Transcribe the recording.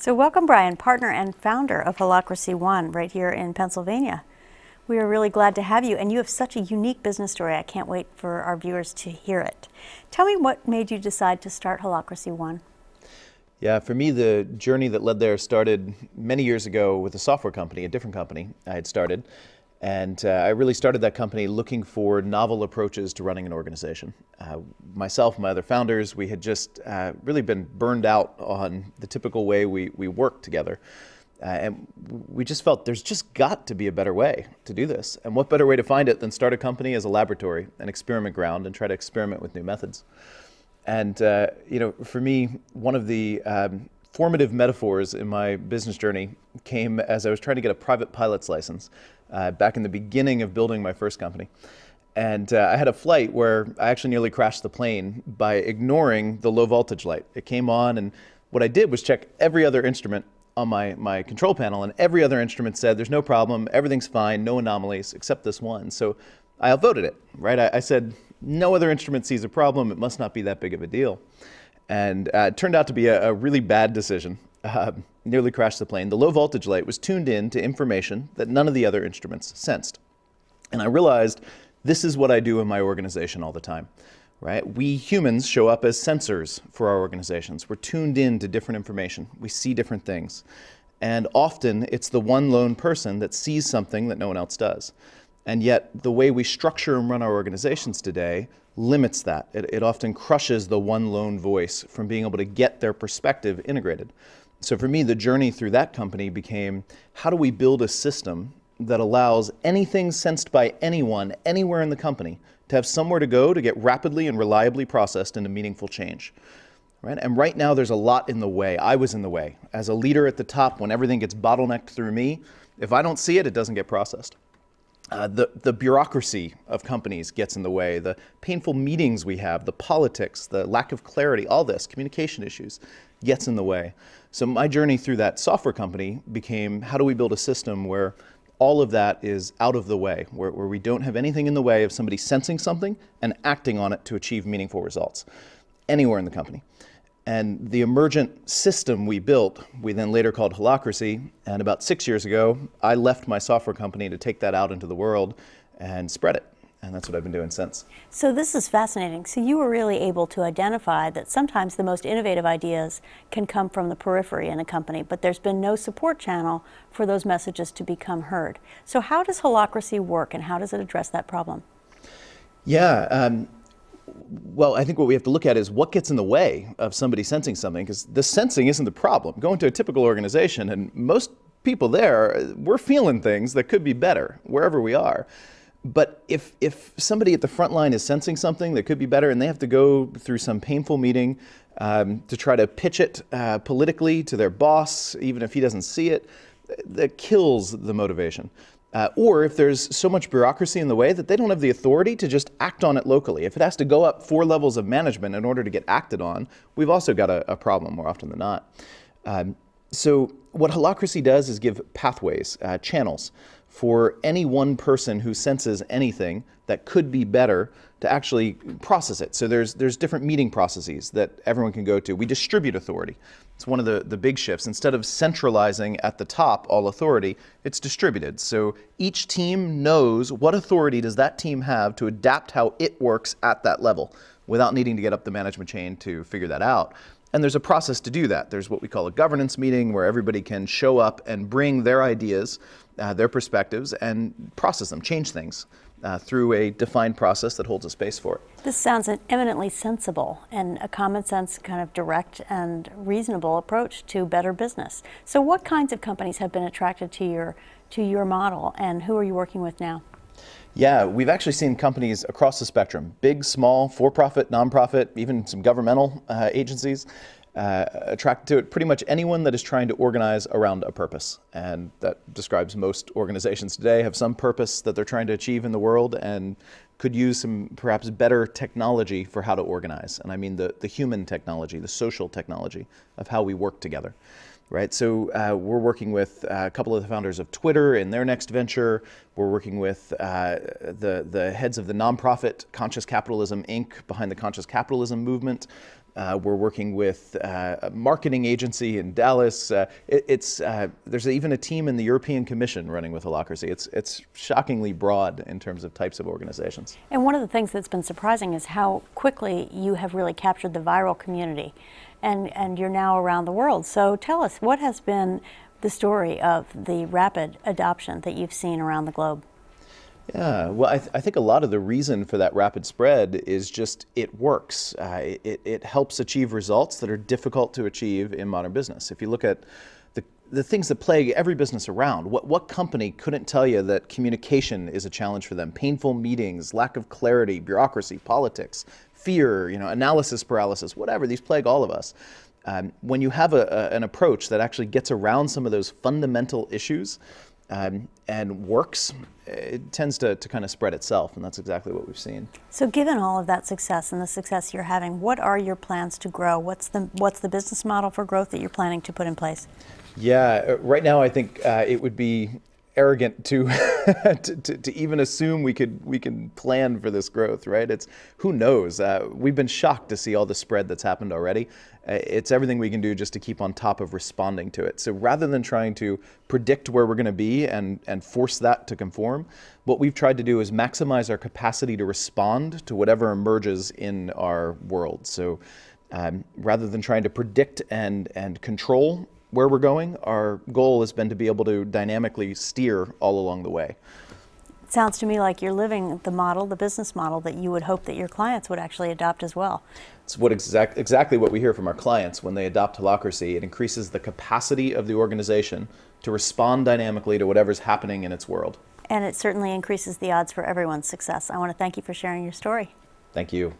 So welcome, Brian, partner and founder of HolacracyOne right here in Pennsylvania. We are really glad to have you, and you have such a unique business story. I can't wait for our viewers to hear it. Tell me what made you decide to start HolacracyOne. Yeah, for me, the journey that led there started many years ago with a software company, a different company I had started. And I really started that company looking for novel approaches to running an organization. Myself and my other founders, we had just really been burned out on the typical way we work together. And we just felt there's just got to be a better way to do this. And what better way to find it than start a company as a laboratory, an experiment ground, and try to experiment with new methods. And you know, for me, one of the formative metaphors in my business journey came as I was trying to get a private pilot's license back in the beginning of building my first company. And I had a flight where I actually nearly crashed the plane by ignoring the low voltage light. It came on, and what I did was check every other instrument on my control panel, and every other instrument said there's no problem, everything's fine, no anomalies, except this one. So I outvoted it, right? I said, no other instrument sees a problem, it must not be that big of a deal. And it turned out to be a really bad decision. Nearly crashed the plane. The low voltage light was tuned in to information that none of the other instruments sensed. And I realized this is what I do in my organization all the time, right? We humans show up as sensors for our organizations. We're tuned in to different information. We see different things. And often it's the one lone person that sees something that no one else does. And yet the way we structure and run our organizations today limits that. It often crushes the one lone voice from being able to get their perspective integrated. So for me, the journey through that company became, how do we build a system that allows anything sensed by anyone, anywhere in the company, to have somewhere to go to get rapidly and reliably processed into meaningful change? Right? And right now there's a lot in the way. I was in the way. As a leader at the top, when everything gets bottlenecked through me, if I don't see it, it doesn't get processed. The bureaucracy of companies gets in the way, the painful meetings we have, the politics, the lack of clarity, all this, communication issues, gets in the way. So my journey through that software company became, how do we build a system where all of that is out of the way, where we don't have anything in the way of somebody sensing something and acting on it to achieve meaningful results, anywhere in the company. And the emergent system we built, we then later called Holacracy, and about 6 years ago, I left my software company to take that out into the world and spread it. And that's what I've been doing since. So this is fascinating. So you were really able to identify that sometimes the most innovative ideas can come from the periphery in a company, but there's been no support channel for those messages to become heard. So how does Holacracy work, and how does it address that problem? Yeah. Well, I think what we have to look at is what gets in the way of somebody sensing something, because the sensing isn't the problem. Go into a typical organization, and most people there, we're feeling things that could be better wherever we are. But if somebody at the front line is sensing something that could be better, and they have to go through some painful meeting to try to pitch it politically to their boss, even if he doesn't see it, that kills the motivation. Or if there's so much bureaucracy in the way that they don't have the authority to just act on it locally. If it has to go up 4 levels of management in order to get acted on, we've also got a problem more often than not. So what Holacracy does is give pathways, channels, for any one person who senses anything that could be better to actually process it. So there's different meeting processes that everyone can go to. We distribute authority. It's one of the big shifts. Instead of centralizing at the top all authority, it's distributed. So each team knows what authority does that team have to adapt how it works at that level without needing to get up the management chain to figure that out. And there's a process to do that. There's what we call a governance meeting, where everybody can show up and bring their ideas, their perspectives, and process them, change things through a defined process that holds a space for it. This sounds an eminently sensible and a common sense, kind of direct and reasonable approach to better business. So what kinds of companies have been attracted to your model, and who are you working with now? Yeah, we've actually seen companies across the spectrum, big, small, for-profit, nonprofit, even some governmental agencies, attracted to it. Pretty much anyone that is trying to organize around a purpose. And that describes most organizations today, have some purpose that they're trying to achieve in the world and could use some perhaps better technology for how to organize. And I mean the human technology, the social technology of how we work together. Right, so we're working with a couple of the founders of Twitter in their next venture. We're working with the heads of the nonprofit Conscious Capitalism Inc. behind the Conscious Capitalism movement. We're working with a marketing agency in Dallas. There's even a team in the European Commission running with Holacracy. It's shockingly broad in terms of types of organizations. And one of the things that's been surprising is how quickly you have really captured the viral community, and you're now around the world. So tell us, what has been the story of the rapid adoption that you've seen around the globe? Yeah, well, I think a lot of the reason for that rapid spread is just it works. It helps achieve results that are difficult to achieve in modern business. If you look at the things that plague every business around, what company couldn't tell you that communication is a challenge for them? Painful meetings, lack of clarity, bureaucracy, politics, fear, analysis paralysis, whatever, these plague all of us. When you have an approach that actually gets around some of those fundamental issues, and works, it tends to kind of spread itself, and that's exactly what we've seen. So given all of that success and the success you're having, what are your plans to grow? What's the business model for growth that you're planning to put in place? Yeah, right now I think it would be arrogant to to even assume we can plan for this growth, right? It's who knows. We've been shocked to see all the spread that's happened already. It's everything we can do just to keep on top of responding to it. So rather than trying to predict where we're going to be and force that to conform, what we've tried to do is maximize our capacity to respond to whatever emerges in our world. So rather than trying to predict and control where we're going, our goal has been to be able to dynamically steer all along the way. It sounds to me like you're living the model, the business model that you would hope that your clients would actually adopt as well. It's exactly what we hear from our clients. When they adopt Holacracy, it increases the capacity of the organization to respond dynamically to whatever's happening in its world. And it certainly increases the odds for everyone's success. I want to thank you for sharing your story. Thank you.